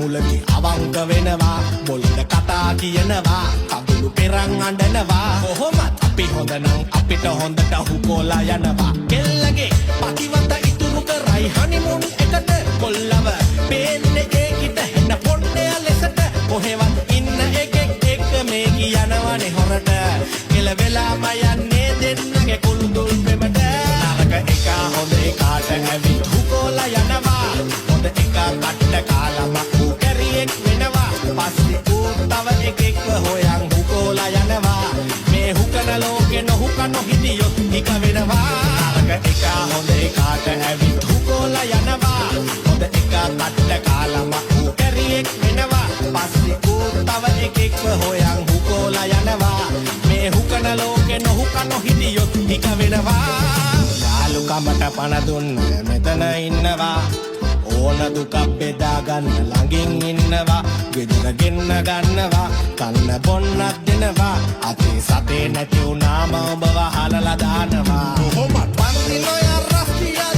මුලදී අවංක වෙනවා බොල්ද කතා කියනවා කඳුළු පෙරන් අඬනවා කොහොමත් අපි හොඳ නම් අපිට හොඳට හුකෝලා යනවා කෙල්ලගේ පතිවත ඉතුරු කරයි හනිමුන් එකට කොල්ලව පේන්නේ ඒකිට හෙන්න පොන්නේ ලෙසට කොහෙවත් ඉන්න එකෙක් එක්ක මේ කියනවනේ හොරට කෙල වෙලාම යන්නේ දෙන්නගේ කුළුදුල් පෙමට නරක එක හොඳ එකාට ඇවිත් හුකෝලා යනවා හොඳ එක කට්ට කාලම ඌ කැරියෙක් වෙනවා පස්සේ ඌ තව එකෙක්ව හොයන් හුකෝලා යනවා මේ හුකන ලෝකේ නොහුක නොහිටියොත් හික වෙනවා නරක එක හොඳ එකාට ඇවිත් හුකෝලා යනවා හොඳ එක කට්ට කාලම ඌ කැරියෙක් වෙනවා පස්සේ ඌ තව එකෙක්ව හොයන් හුකෝලා යනවා මේ හුකන ලෝකේ නොහුක නොහිටියොත් හික වෙනවා යාළුකමට පණ දුන්න මෙතන ඉන්නවා ඕන දුක බෙදා ගන්න ළඟින් ඉන්නවා ගෙදර ගෙන්න ගන්නවා කන්න බොන්නක් දෙනවා අතේ සතේ නැති වුණාම ඔබව හලලා දානවා කොහොමත් පන්දින ඔය රස්තියා